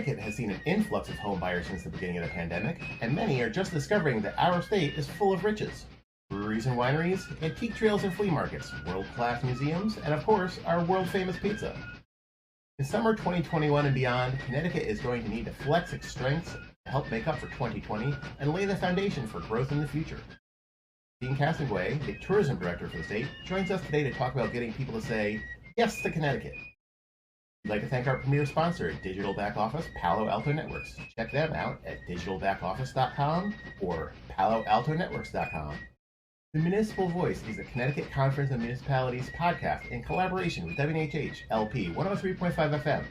Connecticut has seen an influx of home buyers since the beginning of the pandemic, and many are just discovering that our state is full of riches. Breweries and wineries, antique trails and flea markets, world-class museums, and of course, our world-famous pizza. In summer 2021 and beyond, Connecticut is going to need to flex its strengths to help make up for 2020 and lay the foundation for growth in the future. Dean Castonguay, the tourism director for the state, joins us today to talk about getting people to say yes to Connecticut. We'd like to thank our premier sponsor, Digital Back Office, Palo Alto Networks. Check them out at digitalbackoffice.com or paloaltonetworks.com. The Municipal Voice is a Connecticut Conference of Municipalities podcast in collaboration with WNHH LP 103.5 FM.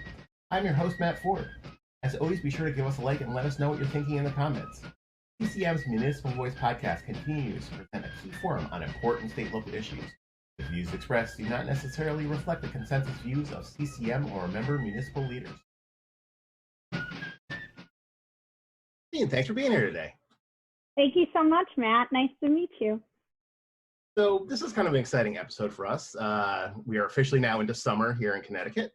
I'm your host, Matt Ford. As always, be sure to give us a like and let us know what you're thinking in the comments. CCM's Municipal Voice podcast continues to present a key forum on important state-local issues. The views expressed do not necessarily reflect the consensus views of CCM or member municipal leaders. Dean, thanks for being here today. Thank you so much, Matt. Nice to meet you. So this is kind of an exciting episode for us. We are officially now into summer here in Connecticut.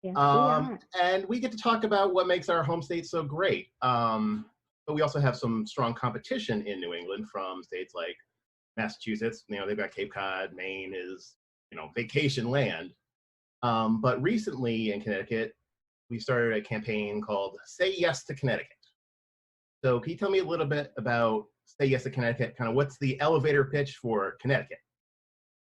Yes, we are. And we get to talk about what makes our home state so great. But we also have some strong competition in New England from states like Massachusetts. They've got Cape Cod. Maine is, vacation land. But recently in Connecticut, we started a campaign called Say Yes to Connecticut. So can you tell me a little bit about Say Yes to Connecticut? Kind of what's the elevator pitch for Connecticut?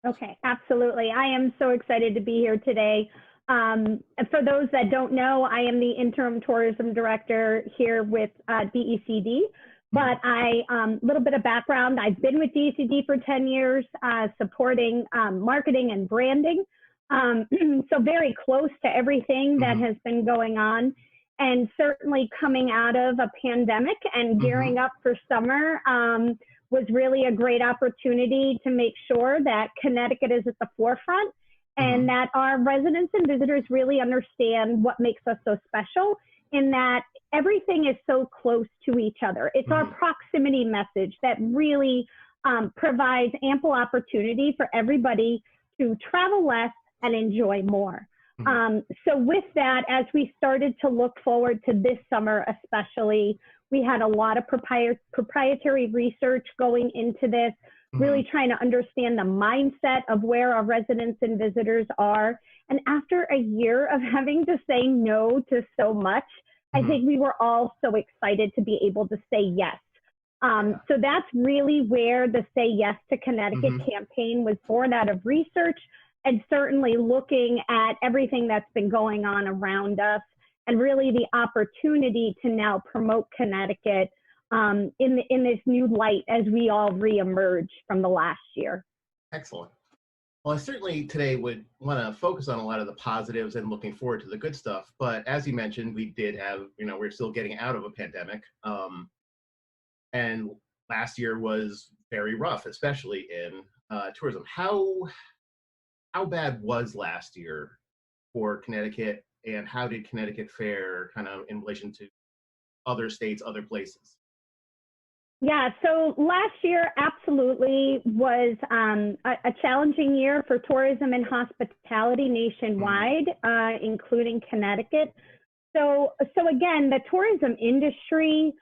Okay, absolutely. I am so excited to be here today. For those that don't know, I am the Interim Tourism Director here with DECD. But a little bit of background, I've been with DECD for 10 years, supporting marketing and branding. So very close to everything that has been going on. And certainly coming out of a pandemic and gearing up for summer was really a great opportunity to make sure that Connecticut is at the forefront and that our residents and visitors really understand what makes us so special, in that everything is so close to each other. It's our proximity message that really provides ample opportunity for everybody to travel less and enjoy more. So with that, as we started to look forward to this summer especially, we had a lot of proprietary research going into this, really trying to understand the mindset of where our residents and visitors are. And after a year of having to say no to so much, I think we were all so excited to be able to say yes. So that's really where the Say Yes to Connecticut campaign was born out of research, and certainly looking at everything that's been going on around us, and really the opportunity to now promote Connecticut in this new light as we all reemerge from the last year. Excellent. Well, I certainly today would want to focus on a lot of the positives and looking forward to the good stuff. But as you mentioned, we did have, we're still getting out of a pandemic. And last year was very rough, especially in tourism. How bad was last year for Connecticut, and how did Connecticut fare kind of in relation to other states, other places? Yeah, so last year absolutely was a challenging year for tourism and hospitality nationwide, including Connecticut. So again, the tourism industry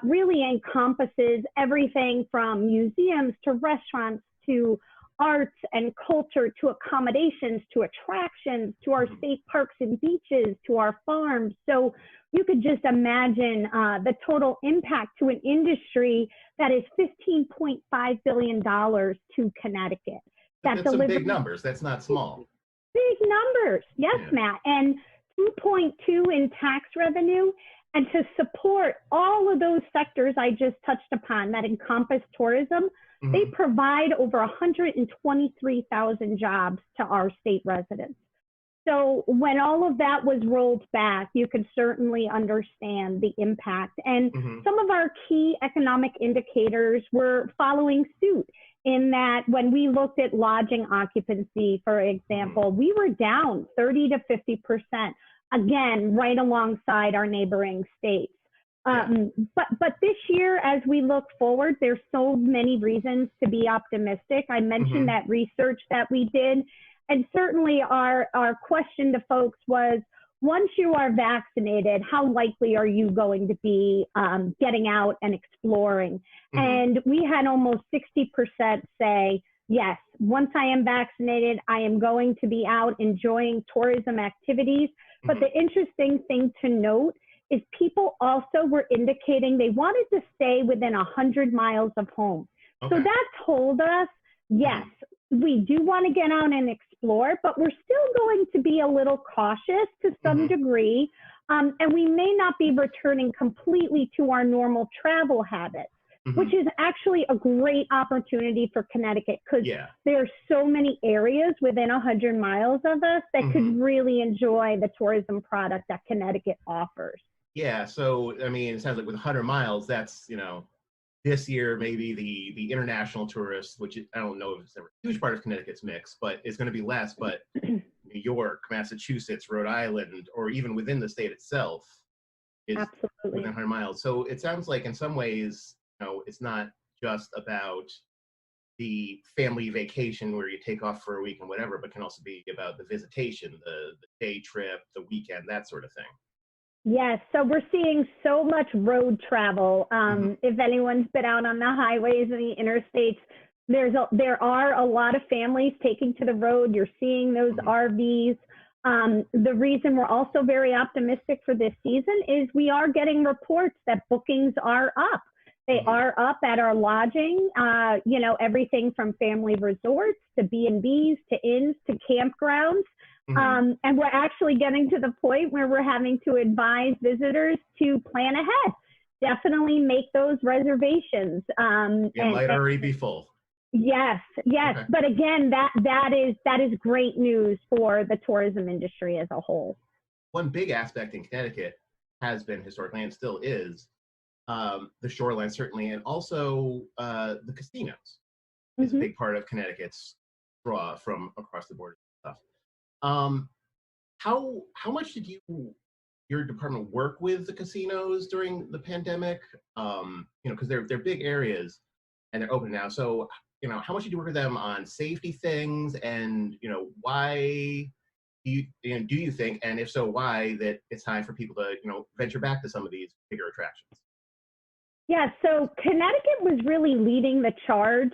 really encompasses everything from museums to restaurants to arts and culture to accommodations to attractions to our state parks and beaches to our farms. So you could just imagine the total impact to an industry that is $15.5 billion to Connecticut. That's some big numbers. That's not small. Big numbers. Yes, Matt. And 2.2 in tax revenue. And to support all of those sectors I just touched upon that encompass tourism, they provide over 123,000 jobs to our state residents. So when all of that was rolled back, you could certainly understand the impact. And some of our key economic indicators were following suit, in that when we looked at lodging occupancy, for example, we were down 30 to 50%, again, right alongside our neighboring states. But this year, as we look forward, there's so many reasons to be optimistic. I mentioned that research that we did, and certainly our question to folks was, once you are vaccinated, how likely are you going to be getting out and exploring? Mm-hmm. And we had almost 60% say, yes, once I am vaccinated, I am going to be out enjoying tourism activities. Mm-hmm. But the interesting thing to note is people also were indicating they wanted to stay within 100 miles of home. Okay. So that told us, yes, we do want to get out and explore, but we're still going to be a little cautious to some degree. And we may not be returning completely to our normal travel habits, which is actually a great opportunity for Connecticut because there are so many areas within 100 miles of us that could really enjoy the tourism product that Connecticut offers. Yeah, so, I mean, it sounds like with 100 miles, that's, you know, this year, maybe the international tourists, which I don't know if it's ever a huge part of Connecticut's mix, but it's going to be less. But New York, Massachusetts, Rhode Island, or even within the state itself is within 100 miles. So it sounds like in some ways, you know, it's not just about the family vacation where you take off for a week and whatever, but can also be about the visitation, the day trip, the weekend, that sort of thing. Yes, so we're seeing so much road travel. If anyone's been out on the highways and the interstates, there are a lot of families taking to the road. You're seeing those RVs. The reason we're also very optimistic for this season is we are getting reports that bookings are up. They are up at our lodging, you know, everything from family resorts to B&Bs to inns to campgrounds. And we're actually getting to the point where we're having to advise visitors to plan ahead. Definitely make those reservations. It might already be full. Yes. Okay. But again, that is great news for the tourism industry as a whole. One big aspect in Connecticut has been historically and still is the shoreline, certainly, and also the casinos. It's a big part of Connecticut's draw from across the border stuff. How much did your department work with the casinos during the pandemic? You know, because they're big areas and they're open now. So, you know, how much did you work with them on safety things, and you know, why do you think, and if so, why that it's time for people to, you know, venture back to some of these bigger attractions? Yeah, so Connecticut was really leading the charge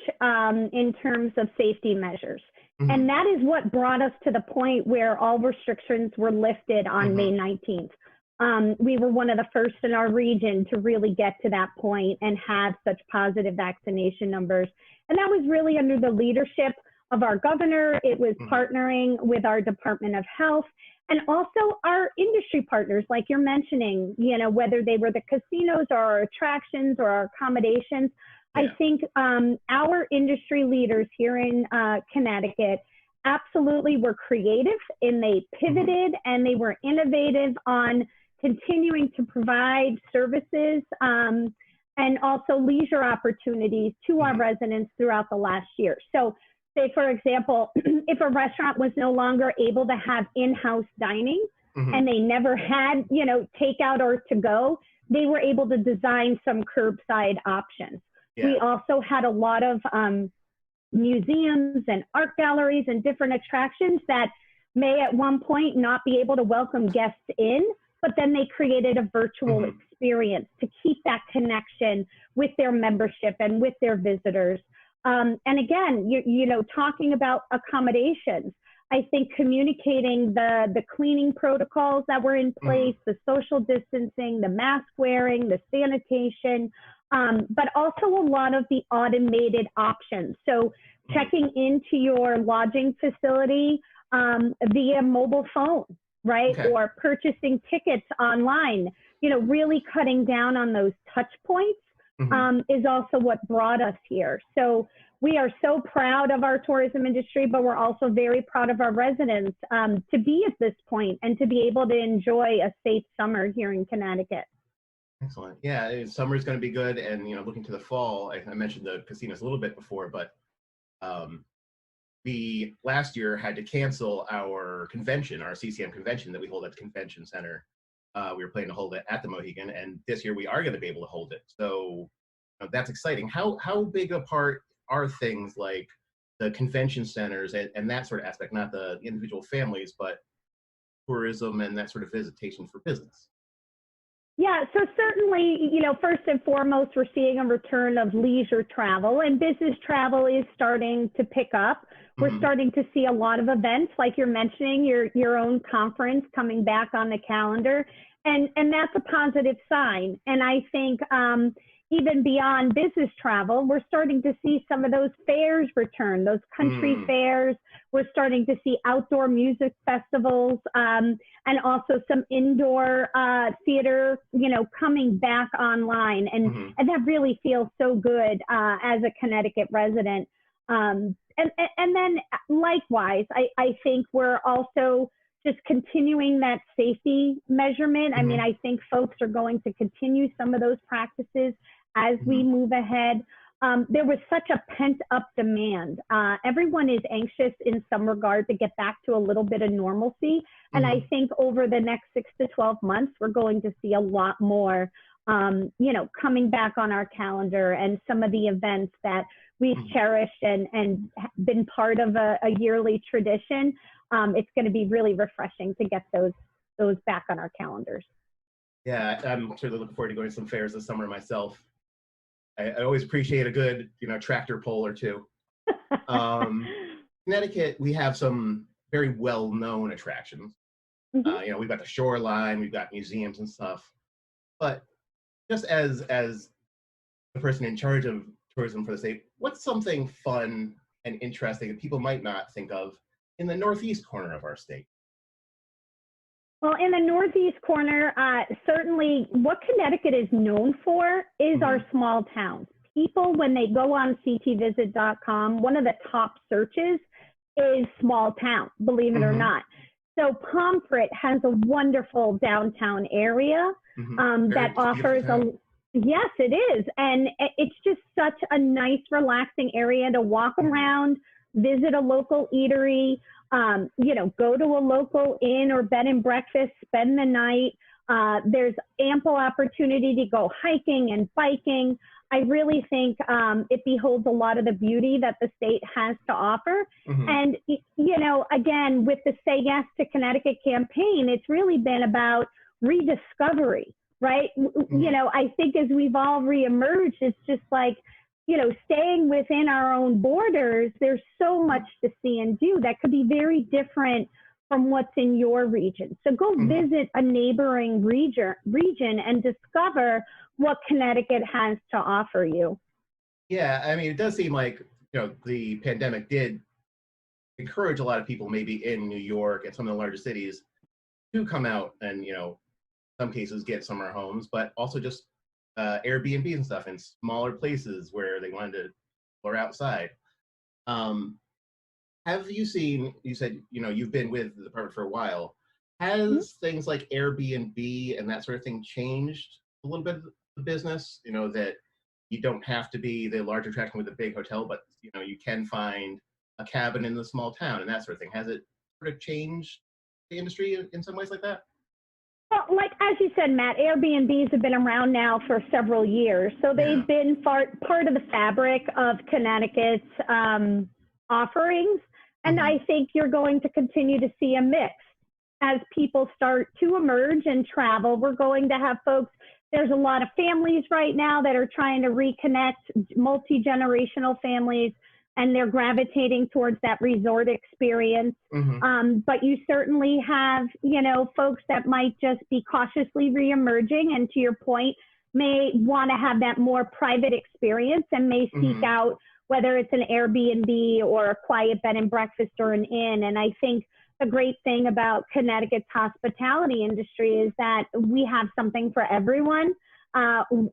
in terms of safety measures. And that is what brought us to the point where all restrictions were lifted on May 19th. We were one of the first in our region to really get to that point and have such positive vaccination numbers. And that was really under the leadership of our governor. It was partnering with our Department of Health and also our industry partners, like you're mentioning, you know, whether they were the casinos or our attractions or our accommodations. I think our industry leaders here in Connecticut absolutely were creative, and they pivoted and they were innovative on continuing to provide services and also leisure opportunities to our residents throughout the last year. So say, for example, if a restaurant was no longer able to have in-house dining and they never had, you know, takeout or to go, they were able to design some curbside options. We also had a lot of museums and art galleries and different attractions that may at one point not be able to welcome guests in, but then they created a virtual experience to keep that connection with their membership and with their visitors. And again, you know, talking about accommodations, I think communicating the cleaning protocols that were in place, the social distancing, the mask wearing, the sanitation, but also a lot of the automated options. So checking into your lodging facility via mobile phone, right? Or purchasing tickets online, you know, really cutting down on those touch points is also what brought us here. So we are so proud of our tourism industry, but we're also very proud of our residents to be at this point and to be able to enjoy a safe summer here in Connecticut. Excellent. Yeah, summer is going to be good, and you know, looking to the fall, I mentioned the casinos a little bit before, but we last year had to cancel our convention, our CCM convention that we hold at the convention center. We were planning to hold it at the Mohegan, and this year we are going to be able to hold it. So that's exciting. How big a part are things like the convention centers and that sort of aspect, not the individual families, but tourism and that sort of visitation for business? Yeah, so certainly, first and foremost, we're seeing a return of leisure travel, and business travel is starting to pick up. We're Hmm. starting to see a lot of events, like you're mentioning, your own conference coming back on the calendar, and that's a positive sign. And I think even beyond business travel, we're starting to see some of those fairs return, those country fairs. We're starting to see outdoor music festivals. And also some indoor theater, coming back online. And that really feels so good as a Connecticut resident. And then likewise, I think we're also just continuing that safety measurement. I mean, I think folks are going to continue some of those practices as we move ahead. There was such a pent up demand. Everyone is anxious in some regard to get back to a little bit of normalcy. And I think over the next 6 to 12 months, we're going to see a lot more, coming back on our calendar, and some of the events that we've cherished and been part of a yearly tradition. It's going to be really refreshing to get those back on our calendars. Yeah, I'm certainly looking forward to going to some fairs this summer myself. I always appreciate a good, tractor pull or two. Connecticut, we have some very well-known attractions. We've got the shoreline, we've got museums and stuff. But just as the person in charge of tourism for the state, what's something fun and interesting that people might not think of in the northeast corner of our state? Well, in the northeast corner, certainly what Connecticut is known for is our small towns. People, when they go on ctvisit.com, one of the top searches is small town, believe it or not. So Pomfret has a wonderful downtown area that offers yes, it is. And it's just such a nice, relaxing area to walk around, visit a local eatery, go to a local inn or bed and breakfast, spend the night. There's ample opportunity to go hiking and biking. I really think it beholds a lot of the beauty that the state has to offer. And, again, with the Say Yes to Connecticut campaign, it's really been about rediscovery, right? I think as we've all reemerged, it's just like, staying within our own borders, there's so much to see and do that could be very different from what's in your region. So go visit a neighboring region and discover what Connecticut has to offer you. Yeah, I mean, it does seem like, the pandemic did encourage a lot of people maybe in New York and some of the larger cities to come out and, some cases get summer homes, but also just Airbnb and stuff in smaller places where they wanted to explore outside. Have you seen, you said, you've been with the department for a while. Has things like Airbnb and that sort of thing changed a little bit of the business? That you don't have to be the large attraction with a big hotel, but, you can find a cabin in the small town and that sort of thing. Has it sort of changed the industry in some ways like that? Well, like as you said, Matt, Airbnbs have been around now for several years. So they've been part of the fabric of Connecticut's offerings. And I think you're going to continue to see a mix. As people start to emerge and travel, we're going to have folks. There's a lot of families right now that are trying to reconnect, multi-generational families, and they're gravitating towards that resort experience. But you certainly have, folks that might just be cautiously reemerging, and to your point, may want to have that more private experience and may seek out whether it's an Airbnb or a quiet bed and breakfast or an inn. And I think the great thing about Connecticut's hospitality industry is that we have something for everyone.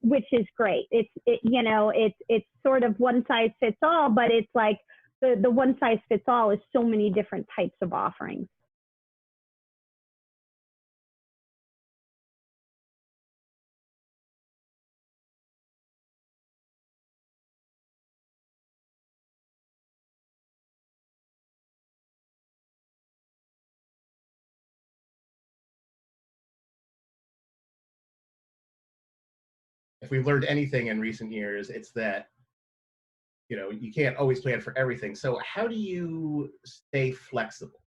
Which is great. It's sort of one size fits all, but it's like the one size fits all is so many different types of offerings. If we've learned anything in recent years, it's that, you can't always plan for everything. So how do you stay flexible?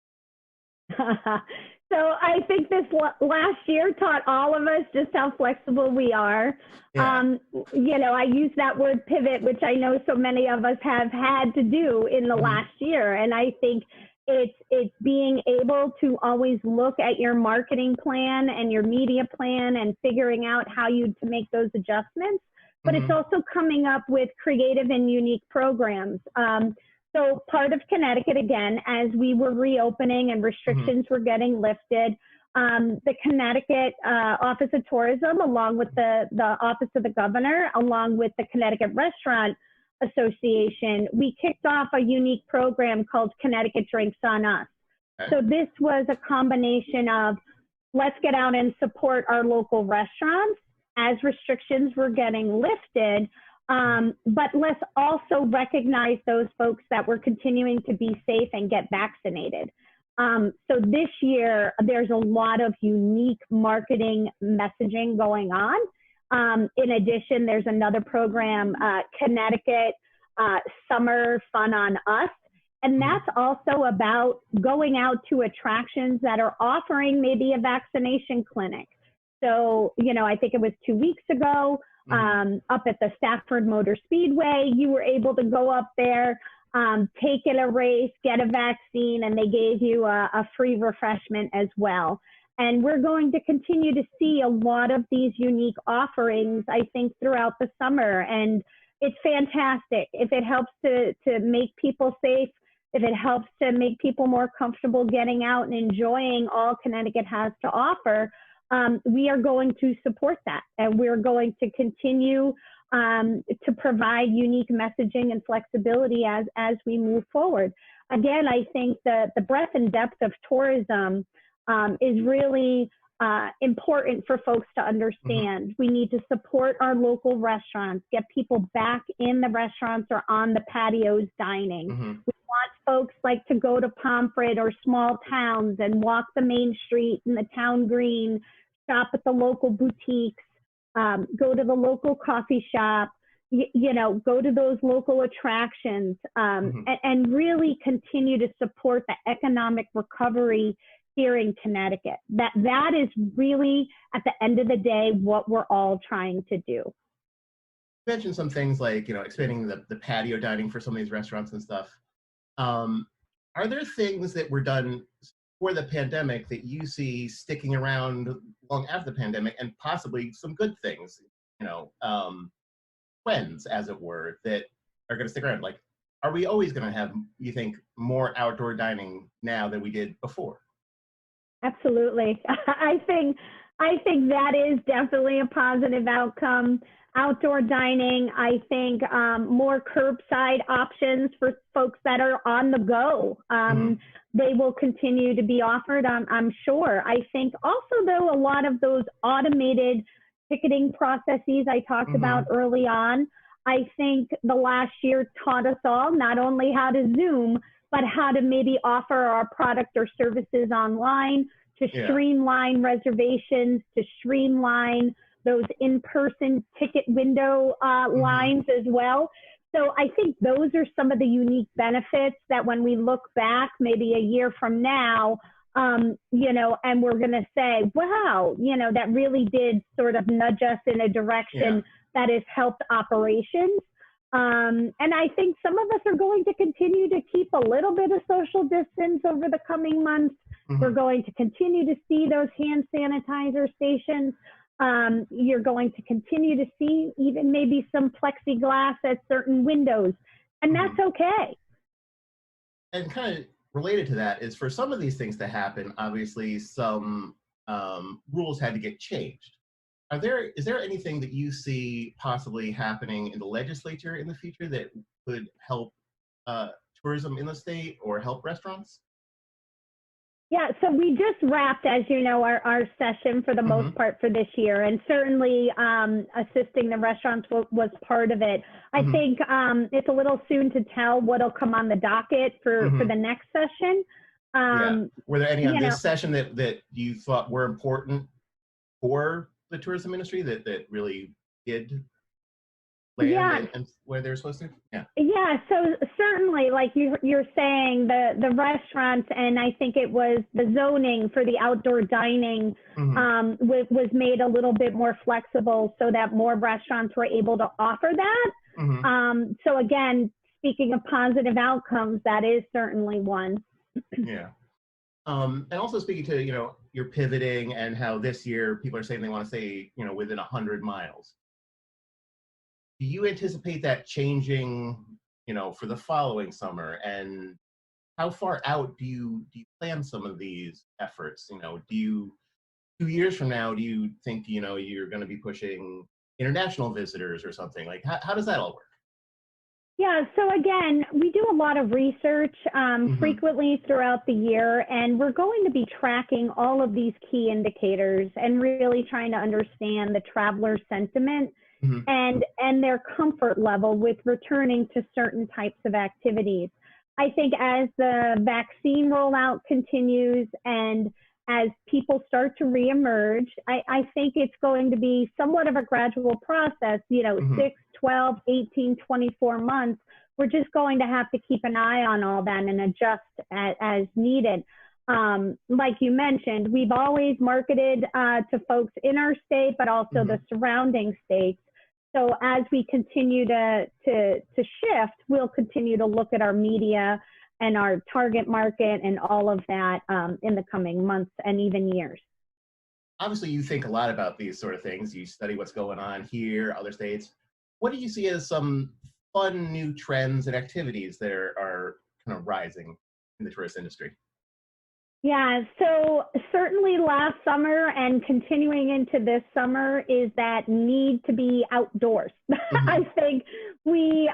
So So I think this last year taught all of us just how flexible we are. Yeah. I use that word pivot, which I know so many of us have had to do in the last year. And I think it's being able to always look at your marketing plan and your media plan and figuring out how to make those adjustments. But it's also coming up with creative and unique programs. So part of Connecticut, again, as we were reopening and restrictions were getting lifted, the Connecticut Office of Tourism, along with the Office of the Governor, along with the Connecticut Restaurant Association, we kicked off a unique program called Connecticut Drinks on Us. Okay. So this was a combination of let's get out and support our local restaurants as restrictions were getting lifted, but let's also recognize those folks that were continuing to be safe and get vaccinated. So this year, there's a lot of unique marketing messaging going on. In addition, there's another program, Connecticut Summer Fun on Us. And that's also about going out to attractions that are offering maybe a vaccination clinic. So, I think it was 2 weeks ago, up at the Stafford Motor Speedway, you were able to go up there, take in a race, get a vaccine, and they gave you a free refreshment as well. And we're going to continue to see a lot of these unique offerings, I think, throughout the summer. And it's fantastic. If it helps to make people safe, if it helps to make people more comfortable getting out and enjoying all Connecticut has to offer, we are going to support that. And we're going to continue to provide unique messaging and flexibility as we move forward. Again, I think the breadth and depth of tourism is really important for folks to understand. We need to support our local restaurants, get people back in the restaurants or on the patios dining. We want folks like to go to Pomfret or small towns and walk the main street and the town green, shop at the local boutiques, go to the local coffee shop, go to those local attractions, and really continue to support the economic recovery here in Connecticut. That is really, at the end of the day, what we're all trying to do. You mentioned some things like, expanding the patio dining for some of these restaurants and stuff. Are there things that were done for the pandemic that you see sticking around long after the pandemic, and possibly some good things, trends, as it were, that are going to stick around? Like, are we always going to have, you think, more outdoor dining now than we did before? Absolutely. I think that is definitely a positive outcome. Outdoor dining, I think more curbside options for folks that are on the go. They will continue to be offered, I'm sure. I think also, though, a lot of those automated ticketing processes I talked about early on, I think the last year taught us all not only how to Zoom, but how to maybe offer our product or services online, to streamline reservations, to streamline those in-person ticket window lines as well. So I think those are some of the unique benefits that when we look back maybe a year from now, and we're going to say, wow, that really did sort of nudge us in a direction that has helped operations. And I think some of us are going to continue to keep a little bit of social distance over the coming months. We're going to continue to see those hand sanitizer stations. You're going to continue to see even maybe some plexiglass at certain windows, and that's okay. And kind of related to that is, for some of these things to happen, obviously some rules had to get changed. Is there anything that you see possibly happening in the legislature in the future that would help tourism in the state or help restaurants? Yeah, so we just wrapped, as you know, our session for the most part for this year, and certainly assisting the restaurants was part of it. I think it's a little soon to tell what'll come on the docket for the next session. Were there any on this session that you thought were important for the tourism industry that really did land Yeah. and where they're supposed to? Yeah. Yeah, so certainly, like you're saying, the restaurants, and I think it was the zoning for the outdoor dining was made a little bit more flexible so that more restaurants were able to offer that. So again, speaking of positive outcomes, that is certainly one. Yeah. And also speaking to, you're pivoting and how this year people are saying they want to stay, within 100 miles. Do you anticipate that changing, for the following summer? And how far out do you plan some of these efforts? Do you, 2 years from now, do you think, you're going to be pushing international visitors or something? Like, how does that all work? Yeah, so again, we do a lot of research frequently throughout the year, and we're going to be tracking all of these key indicators and really trying to understand the traveler sentiment and their comfort level with returning to certain types of activities. I think as the vaccine rollout continues and as people start to reemerge, I think it's going to be somewhat of a gradual process, 6, 12, 18, 24 months. We're just going to have to keep an eye on all that and adjust as needed. Like you mentioned, we've always marketed to folks in our state, but also the surrounding states. So as we continue to shift, we'll continue to look at our media and our target market and all of that in the coming months and even years. Obviously, you think a lot about these sort of things. You study what's going on here, other states. What do you see as some fun new trends and activities that are kind of rising in the tourist industry? Yeah, so certainly last summer and continuing into this summer is that need to be outdoors. I think we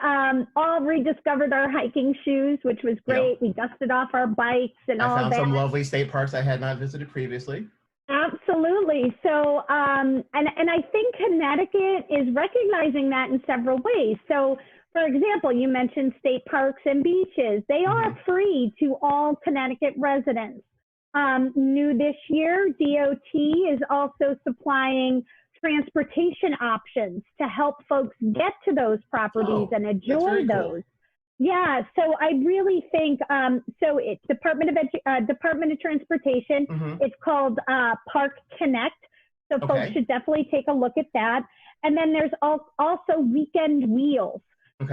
all rediscovered our hiking shoes, which was great. Yep. We dusted off our bikes and all that. I found some lovely state parks I had not visited previously. Absolutely. So, and I think Connecticut is recognizing that in several ways. So, for example, you mentioned state parks and beaches. They are free to all Connecticut residents. New this year, DOT is also supplying transportation options to help folks get to those properties and enjoy those. Cool. Yeah, so I really think, so it's Department of Transportation, it's called Park Connect, so folks should definitely take a look at that. And then there's also Weekend Wheels.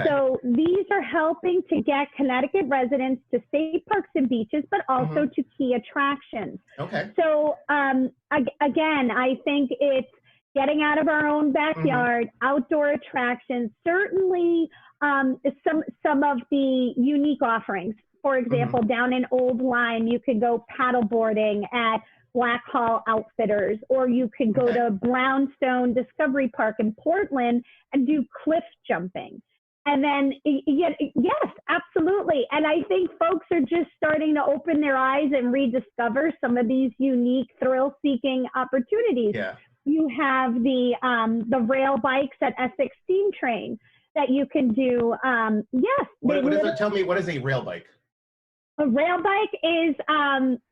So these are helping to get Connecticut residents to state parks and beaches, but also to key attractions. So again, I think it's getting out of our own backyard, outdoor attractions, certainly some of the unique offerings. For example, down in Old Lyme, you could go paddle boarding at Blackhall Outfitters, or you could go to Brownstone Discovery Park in Portland and do cliff jumping. And then, yes, absolutely. And I think folks are just starting to open their eyes and rediscover some of these unique thrill-seeking opportunities. You have the rail bikes at Essex Steam Train that you can do. Yes. What is it? Tell me, what is a rail bike? A rail bike is,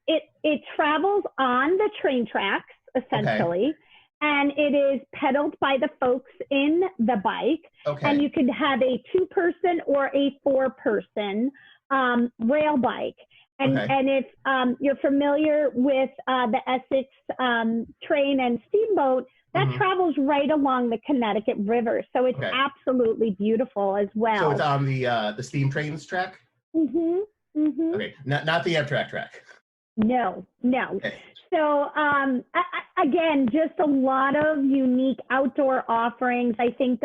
it travels on the train tracks, essentially. And it is pedaled by the folks in the bike. And you could have a 2-person or a 4-person rail bike. And if you're familiar with the Essex train and steamboat, that travels right along the Connecticut River. So it's absolutely beautiful as well. So it's on the steam trains track? Okay, not the Amtrak track. No. So again, just a lot of unique outdoor offerings. I think,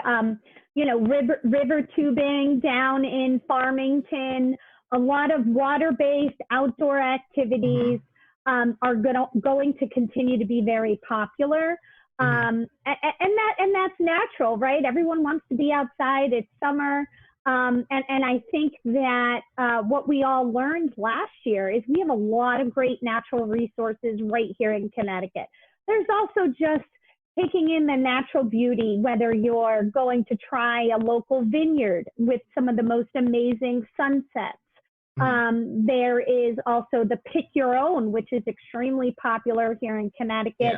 river tubing down in Farmington, a lot of water-based outdoor activities are going to continue to be very popular. And that's natural, right? Everyone wants to be outside. It's summer. And I think that what we all learned last year is we have a lot of great natural resources right here in Connecticut. There's also just taking in the natural beauty, whether you're going to try a local vineyard with some of the most amazing sunsets. There is also the Pick Your Own, which is extremely popular here in Connecticut.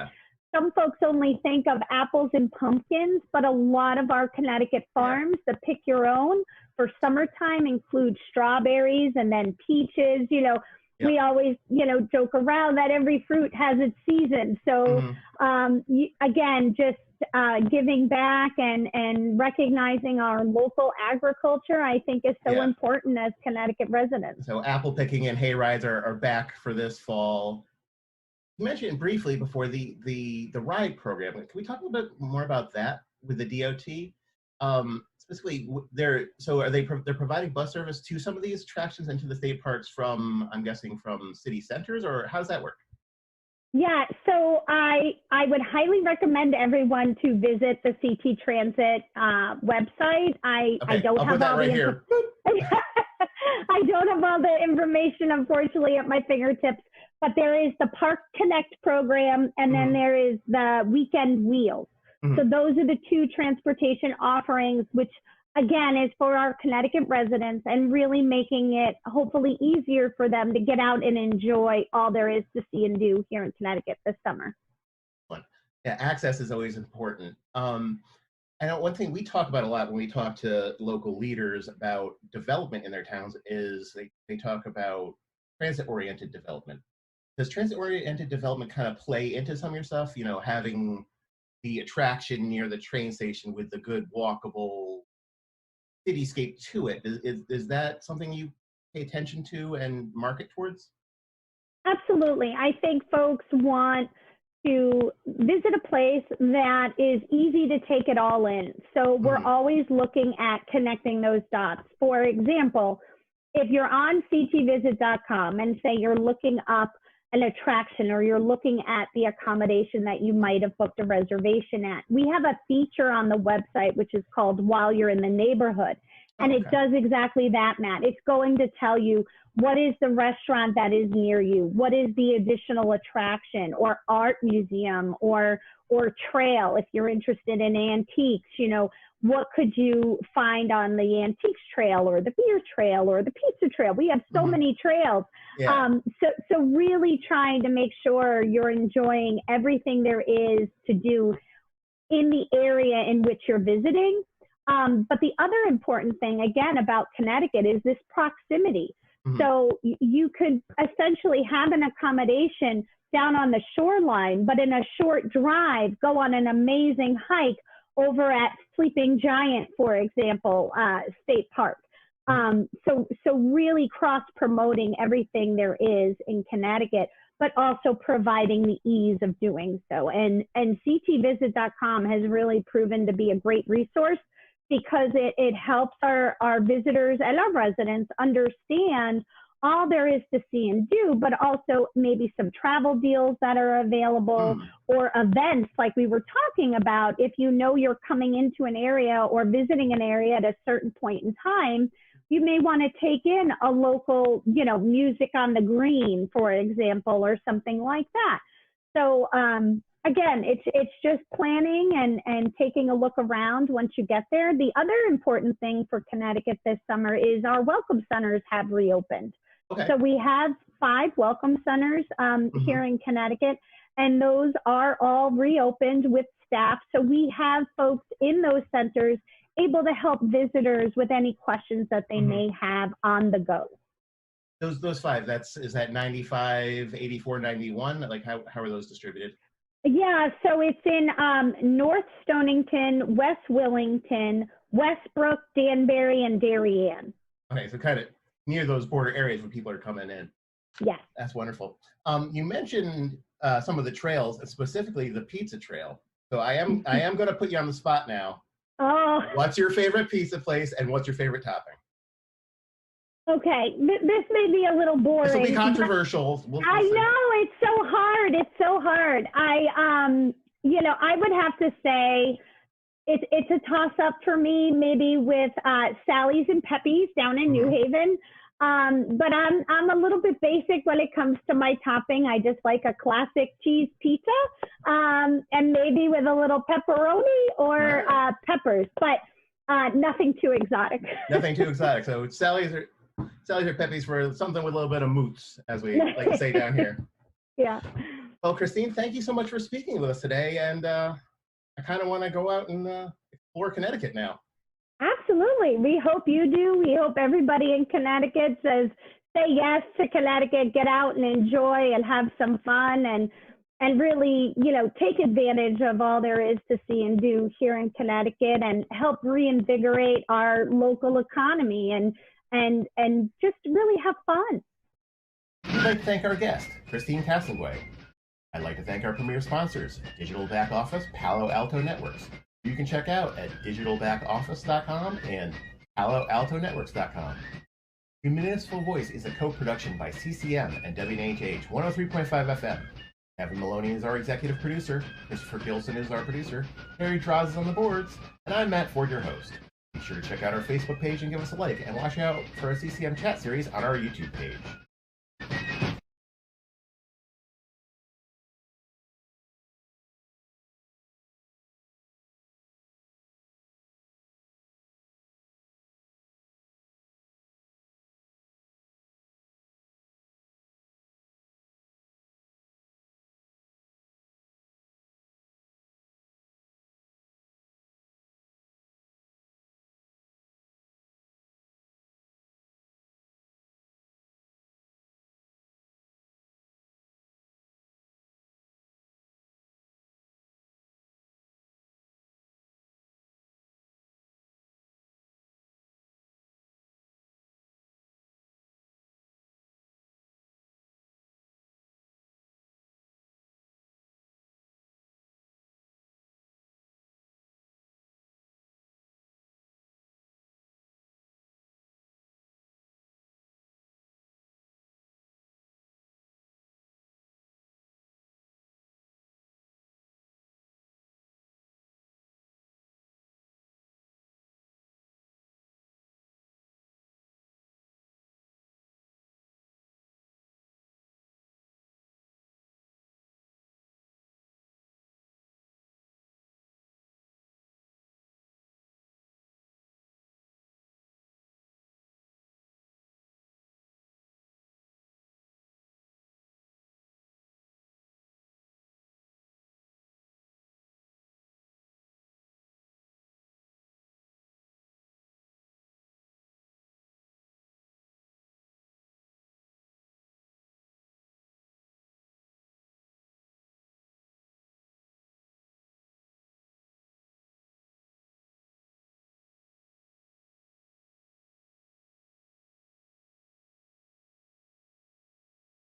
some folks only think of apples and pumpkins, but a lot of our Connecticut farms, the pick your own for summertime, include strawberries and then peaches. You know, we always, you know, joke around that every fruit has its season. So again, just giving back and recognizing our local agriculture, I think is so important as Connecticut residents. So apple picking and hay rides are back for this fall. You mentioned briefly before the ride program. Can we talk a little bit more about that with the DOT? Specifically, they're providing bus service to some of these attractions and to the state parks from, I'm guessing, from city centers, or how does that work? Yeah, so I would highly recommend everyone to visit the CT Transit website. I don't have all the here. I don't have all the information, unfortunately, at my fingertips. But there is the Park Connect program, and then there is the Weekend Wheels. So those are the two transportation offerings, which again is for our Connecticut residents and really making it hopefully easier for them to get out and enjoy all there is to see and do here in Connecticut this summer. Yeah, access is always important. I know one thing we talk about a lot when we talk to local leaders about development in their towns is they talk about transit-oriented development. Does transit-oriented development kind of play into some of your stuff? You know, having the attraction near the train station with the good walkable cityscape to it. Is that something you pay attention to and market towards? Absolutely. I think folks want to visit a place that is easy to take it all in. So we're always looking at connecting those dots. For example, if you're on ctvisit.com and say you're looking up an attraction or you're looking at the accommodation that you might have booked a reservation at, we have a feature on the website which is called While You're in the Neighborhood. And it does exactly that, Matt. It's going to tell you what is the restaurant that is near you, what is the additional attraction or art museum or trail if you're interested in antiques, you know, what could you find on the antiques trail or the beer trail or the pizza trail? We have so many trails. So really trying to make sure you're enjoying everything there is to do in the area in which you're visiting. But the other important thing, again, about Connecticut is this proximity. So you could essentially have an accommodation down on the shoreline, but in a short drive, go on an amazing hike over at Sleeping Giant, for example, State Park. So really cross-promoting everything there is in Connecticut, but also providing the ease of doing so. And ctvisit.com has really proven to be a great resource because it helps our visitors and our residents understand all there is to see and do, but also maybe some travel deals that are available or events like we were talking about. If you know you're coming into an area or visiting an area at a certain point in time, you may want to take in a local, you know, music on the green, for example, or something like that. So again, it's just planning and taking a look around once you get there. The other important thing for Connecticut this summer is our welcome centers have reopened. So we have 5 welcome centers here in Connecticut, and those are all reopened with staff. So we have folks in those centers able to help visitors with any questions that they may have on the go. Those 5, is that 95, 84, 91? Like how are those distributed? Yeah, so it's in North Stonington, West Willington, Westbrook, Danbury, and Darien. Okay, so kind of near those border areas where people are coming in. Yes. That's wonderful. You mentioned some of the trails, and specifically the pizza trail. So I am going to put you on the spot now. Oh. What's your favorite pizza place, and what's your favorite topping? Okay, this may be a little boring. This will be controversial. I know, it's so hard. It's so hard. You know, I would have to say it's a toss-up for me, maybe with Sally's and Pepe's down in New Haven. But I'm a little bit basic when it comes to my topping. I just like a classic cheese pizza, and maybe with a little pepperoni or peppers, but nothing too exotic. Nothing too exotic. So Sally's or Pepe's for something with a little bit of moots, as we like to say down here. Yeah. Well, Christine, thank you so much for speaking with us today. And I kind of want to go out and explore Connecticut now. Absolutely. We hope you do. We hope everybody in Connecticut says, say yes to Connecticut, get out and enjoy and have some fun and really, take advantage of all there is to see and do here in Connecticut and help reinvigorate our local economy and just really have fun. We'd like to thank our guest, Christine Castonguay. I'd like to thank our premier sponsors, Digital Back Office, Palo Alto Networks. You can check out at digitalbackoffice.com and paloaltonetworks.com. The Municipal Voice is a co-production by CCM and WNHH 103.5 FM. Evan Maloney is our executive producer, Christopher Gilson is our producer, Harry Draws is on the boards, and I'm Matt Ford, your host. Be sure to check out our Facebook page and give us a like, and watch out for a CCM chat series on our YouTube page.